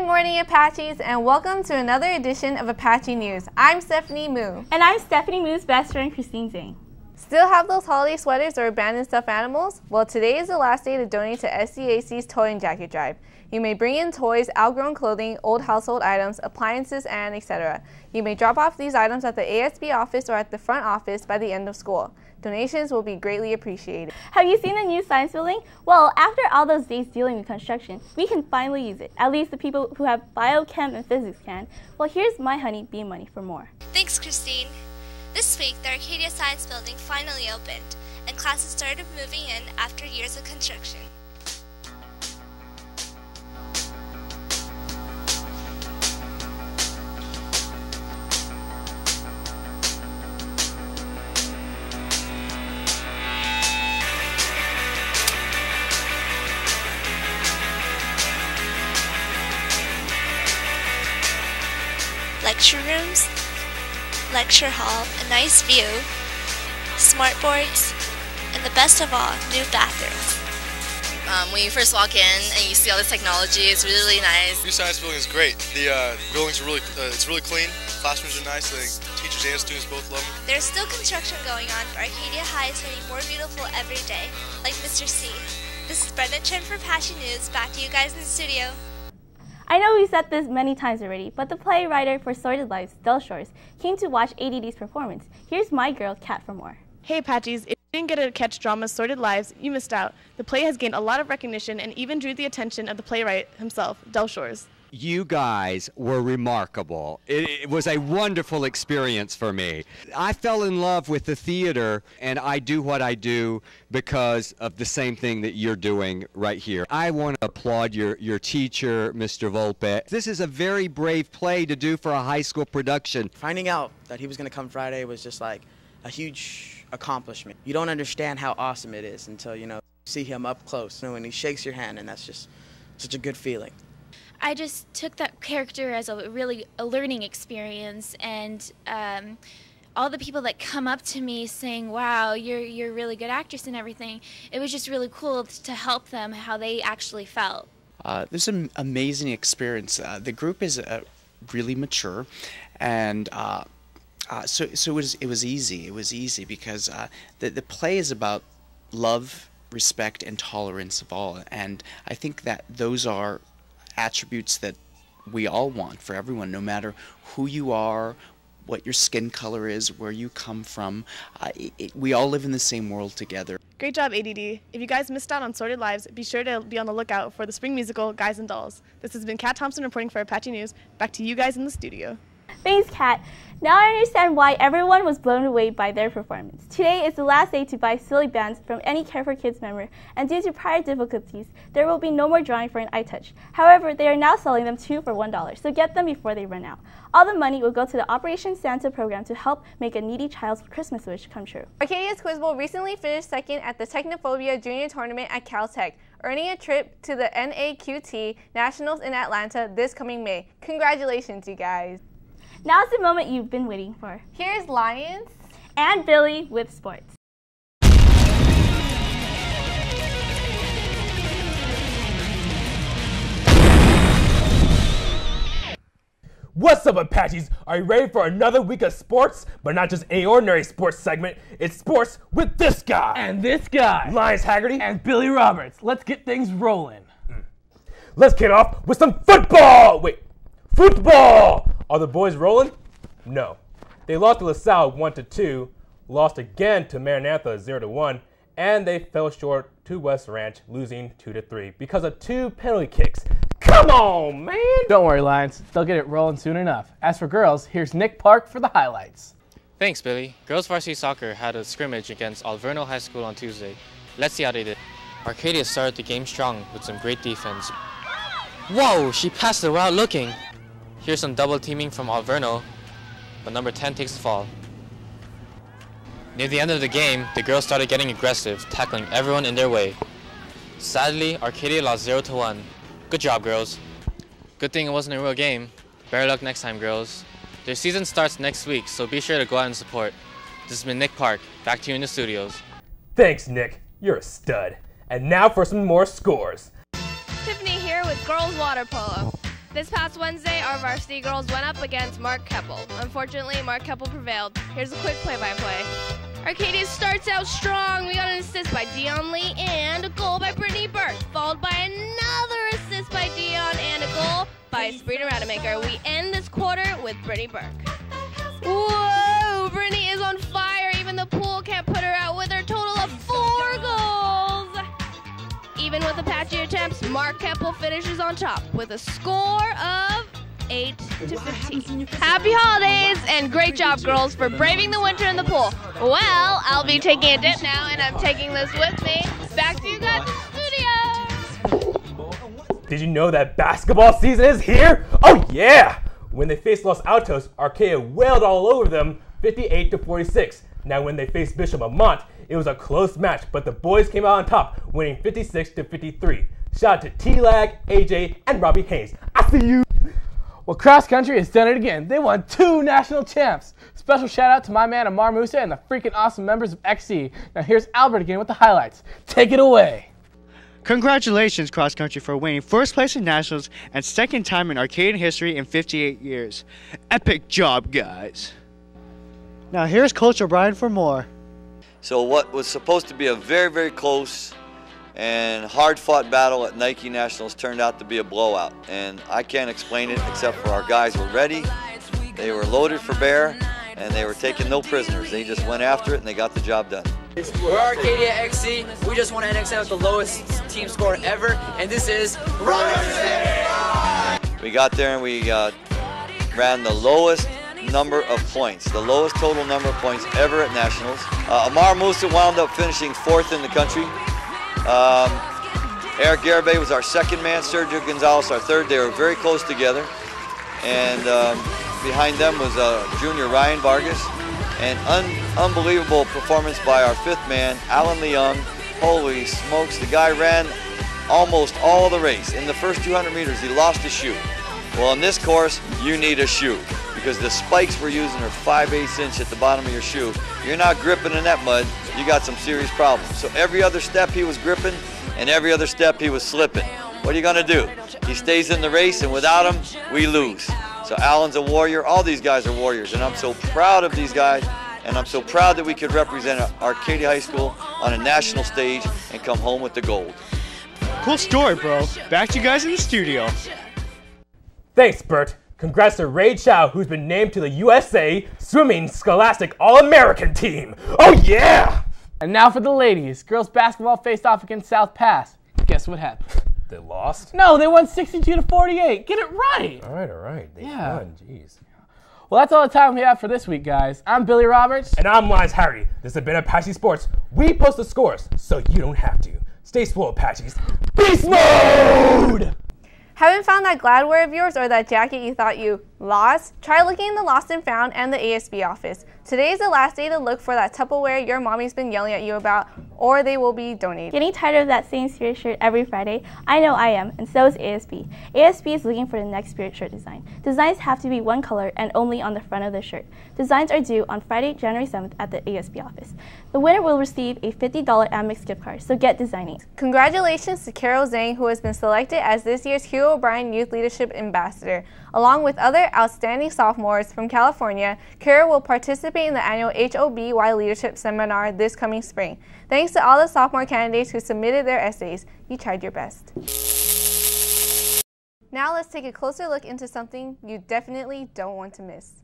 Good morning, Apaches, and welcome to another edition of Apache News. I'm Stephanie Moo. And I'm Stephanie Moo's best friend, Christine Zheng. Still have those holiday sweaters or abandoned stuffed animals? Well, today is the last day to donate to SCAC's Toy and Jacket Drive. You may bring in toys, outgrown clothing, old household items, appliances, and etc. You may drop off these items at the ASB office or at the front office by the end of school. Donations will be greatly appreciated. Have you seen the new science building? Well, after all those days dealing with construction, we can finally use it. At least the people who have bio, chem, and physics can. Well, here's my honey bee money for more. Thanks, Christine. This week, the Arcadia Science Building finally opened, and classes started moving in after years of construction. Lecture rooms, lecture hall, a nice view, smartboards, and the best of all, new bathrooms. When you first walk in and you see all this technology, it's really nice. The new science building is great. The buildings are really, it's really clean. Classrooms are nice. The teachers and students both love them. There's still construction going on, but Arcadia High is getting more beautiful every day, like Mr. C. This is Brenda, Chen for Apache News. Back to you guys in the studio. I know we've said this many times already, but the playwriter for Sordid Lives, Larsh, came to watch ADD's performance. Here's my girl, Kat, for more. Hey Apaches, if you didn't get to catch drama's Sordid Lives, you missed out. The play has gained a lot of recognition and even drew the attention of the playwright himself, Larsh. You guys were remarkable. It was a wonderful experience for me. I fell in love with the theater, and I do what I do because of the same thing that you're doing right here. I want to applaud your teacher, Mr. Volpe. This is a very brave play to do for a high school production. Finding out that he was going to come Friday was just like a huge accomplishment. You don't understand how awesome it is until, you see him up close, when he shakes your hand, and that's just such a good feeling. I just took that character as a learning experience, and all the people that come up to me saying, wow, you're a really good actress and everything, it was just really cool to help them how they actually felt. This is an amazing experience. The group is really mature, and so it was easy. It was easy because the play is about love, respect, and tolerance of all, and I think that those are attributes that we all want for everyone, no matter who you are, what your skin color is, where you come from. We all live in the same world together. Great job, ADD. If you guys missed out on Sordid Lives, be sure to be on the lookout for the spring musical, Guys and Dolls. This has been Kat Thompson reporting for Apache News. Back to you guys in the studio. Thanks, Kat. Now I understand why everyone was blown away by their performance. Today is the last day to buy silly bands from any Care for Kids member, and due to prior difficulties, there will be no more drawing for an iTouch. However, they are now selling them 2 for $1, so get them before they run out. All the money will go to the Operation Santa program to help make a needy child's Christmas wish come true. Arcadia's Quiz Bowl recently finished second at the Technophobia Junior Tournament at Caltech, earning a trip to the NAQT Nationals in Atlanta this coming May. Congratulations, you guys. Now's the moment you've been waiting for. Here's Lionce and Billy with sports. What's up, Apaches? Are you ready for another week of sports? But not just a ordinary sports segment. It's sports with this guy. And this guy. Lionce Haggerty. And Billy Roberts. Let's get things rolling. Let's kick off with some football! Wait, football! Are the boys rolling? No. They lost to LaSalle 1-2, lost again to Maranatha 0-1, and they fell short to West Ranch, losing 2-3 because of 2 penalty kicks. Come on, man! Don't worry, Lions. They'll get it rolling soon enough. As for girls, here's Nick Park for the highlights. Thanks, Billy. Girls varsity soccer had a scrimmage against Alverno High School on Tuesday. Let's see how they did. Arcadia started the game strong with some great defense. Whoa, she passed it without looking. Here's some double teaming from Alverno, but number 10 takes the fall. Near the end of the game, the girls started getting aggressive, tackling everyone in their way. Sadly, Arcadia lost 0-1. Good job, girls. Good thing it wasn't a real game. Better luck next time, girls. Their season starts next week, so be sure to go out and support. This has been Nick Park. Back to you in the studios. Thanks, Nick. You're a stud. And now for some more scores. Tiffany here with girls water polo. This past Wednesday, our varsity girls went up against Mark Keppel. Unfortunately, Mark Keppel prevailed. Here's a quick play-by-play. Arcadia starts out strong. We got an assist by Dion Lee and a goal by Brittany Burke, followed by another assist by Dion and a goal by Sabrina Rademacher. We end this quarter with Brittany Burke. Whoa! Brittany is on fire. Even the pool can't put her out with her total of 4 goals. Even with Apache attempts, Mark Keppel finishes on top with a score of 8-15. Happy holidays and great job, girls, for braving the winter in the pool. Well, I'll be taking a dip now, and I'm taking this with me. Back to you guys in the studio. Did you know that basketball season is here? Oh yeah! When they faced Los Altos, Arcadia wailed all over them 58-46. Now when they faced Bishop Amont, it was a close match, but the boys came out on top, winning 56-53. Shout out to T-Lag, AJ, and Robbie Haynes. I see you! Well, cross country has done it again. They won 2 national champs. Special shout out to my man Amar Musa and the freaking awesome members of XC. Now here's Albert again with the highlights. Take it away. Congratulations, cross country, for winning first place in nationals and second time in Arcadian history in 58 years. Epic job, guys. Now here's Coach O'Brien for more. So what was supposed to be a very, very close and hard-fought battle at Nike Nationals turned out to be a blowout. And I can't explain it except for our guys were ready, they were loaded for bear, and they were taking no prisoners. They just went after it and they got the job done. We're Arcadia XC. We just won NXM with the lowest team score ever, and this is We got there and we ran the lowest number of points, the lowest total number of points ever at Nationals. Amar Musa wound up finishing 4th in the country. Eric Garibay was our second man, Sergio Gonzalez our third. They were very close together. And behind them was junior Ryan Vargas. And unbelievable performance by our 5th man, Alan Leung. Holy smokes, the guy ran almost all the race. In the first 200 meters, he lost a shoe. Well, in this course, you need a shoe because the spikes we're using are 5/8 inch at the bottom of your shoe. You're not gripping in that mud, you got some serious problems. So every other step he was gripping and every other step he was slipping. What are you gonna do? He stays in the race and without him, we lose. So Alan's a warrior, all these guys are warriors, and I'm so proud of these guys, and I'm so proud that we could represent Arcadia High School on a national stage and come home with the gold. Cool story, bro. Back to you guys in the studio. Thanks, Bert. Congrats to Ray Chow, who's been named to the USA Swimming Scholastic All-American team. Oh yeah! And now for the ladies. Girls basketball faced off against South Pass. Guess what happened? They lost? No, they won 62-48. Get it right. All right. They won, jeez. Well, that's all the time we have for this week, guys. I'm Billy Roberts. And I'm Lionce Haggerty. This has been Apache Sports. We post the scores, so you don't have to. Stay swole, Apaches. Beast mode! Haven't found that Gladwear of yours or that jacket you thought you lost? Try looking in the Lost and Found and the ASB office. Today is the last day to look for that Tupperware your mommy's been yelling at you about, or they will be donated. Getting tired of that same spirit shirt every Friday? I know I am, and so is ASB. ASB is looking for the next spirit shirt design. Designs have to be one color and only on the front of the shirt. Designs are due on Friday, January 7th at the ASB office. The winner will receive a $50 Amex gift card, so get designing. Congratulations to Carol Zheng, who has been selected as this year's Hugh O'Brien Youth Leadership Ambassador. Along with other outstanding sophomores from California, Carol will participate in the annual HOBY Leadership Seminar this coming spring. Thanks to all the sophomore candidates who submitted their essays. You tried your best. Now let's take a closer look into something you definitely don't want to miss.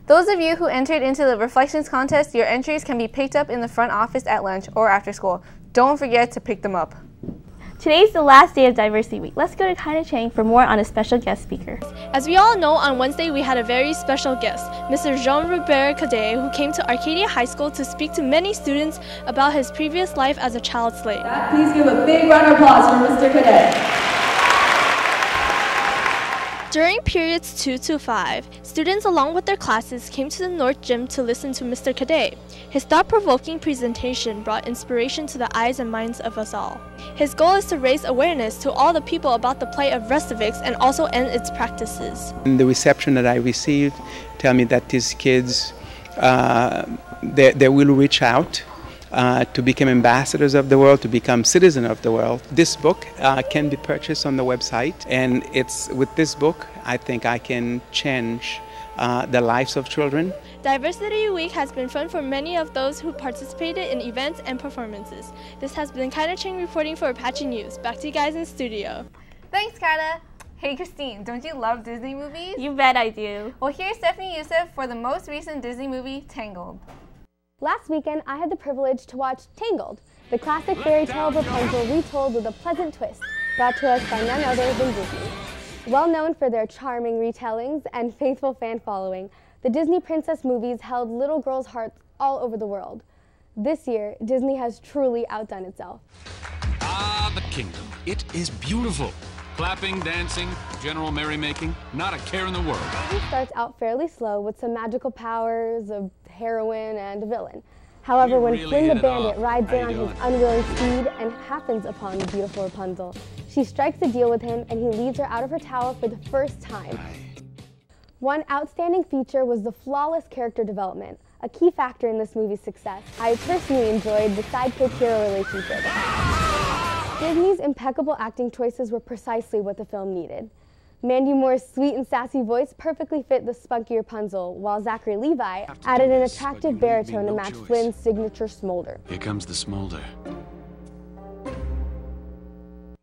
Those of you who entered into the Reflections contest, your entries can be picked up in the front office at lunch or after school. Don't forget to pick them up. Today's the last day of Diversity Week. Let's go to Kyna Cheng for more on a special guest speaker. As we all know, on Wednesday we had a very special guest, Mr. Jean-Robert Cadet, who came to Arcadia High School to speak to many students about his previous life as a child slave. Please give a big round of applause for Mr. Cadet. During periods 2 to 5, students along with their classes came to the North Gym to listen to Mr. Cadet. His thought-provoking presentation brought inspiration to the eyes and minds of us all. His goal is to raise awareness to all the people about the plight of Restavix and also end its practices. And the reception that I received tell me that these kids, they will reach out to become ambassadors of the world, to become citizens of the world. This book can be purchased on the website, and it's with this book I think I can change the lives of children. Diversity Week has been fun for many of those who participated in events and performances. This has been Kyna Cheng reporting for Apache News. Back to you guys in studio. Thanks, Kyna. Hey Christine, don't you love Disney movies? You bet I do. Well, here's Stephanie Youssef for the most recent Disney movie, Tangled. Last weekend, I had the privilege to watch Tangled, the classic fairy tale of Rapunzel retold with a pleasant twist, brought to us by none other than Disney. Well known for their charming retellings and faithful fan following, the Disney princess movies held little girls' hearts all over the world. This year, Disney has truly outdone itself. Ah, the kingdom. It is beautiful. Clapping, dancing, general merrymaking, not a care in the world. It starts out fairly slow with some magical powers, a heroine, and a villain. However, when Flynn the Bandit rides in on his unwilling steed and happens upon the beautiful Rapunzel, she strikes a deal with him and he leads her out of her tower for the first time. One outstanding feature was the flawless character development, a key factor in this movie's success. I personally enjoyed the sidekick-hero relationship. Disney's impeccable acting choices were precisely what the film needed. Mandy Moore's sweet and sassy voice perfectly fit the spunky Rapunzel, while Zachary Levi added an attractive baritone to match Flynn's signature smolder. Here comes the smolder.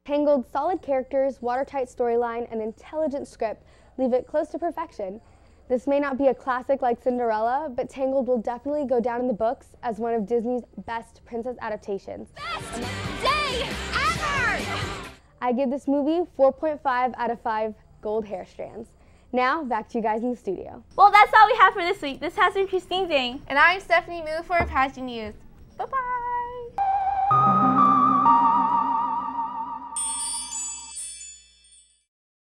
Tangled's solid characters, watertight storyline, and intelligent script leave it close to perfection. This may not be a classic like Cinderella, but Tangled will definitely go down in the books as one of Disney's best princess adaptations. Best day ever! I give this movie 4.5 out of 5 gold hair strands. Now, back to you guys in the studio. Well, that's all we have for this week. This has been Christine Zheng. And I'm Stephanie Moo for Apache News. Bye-bye!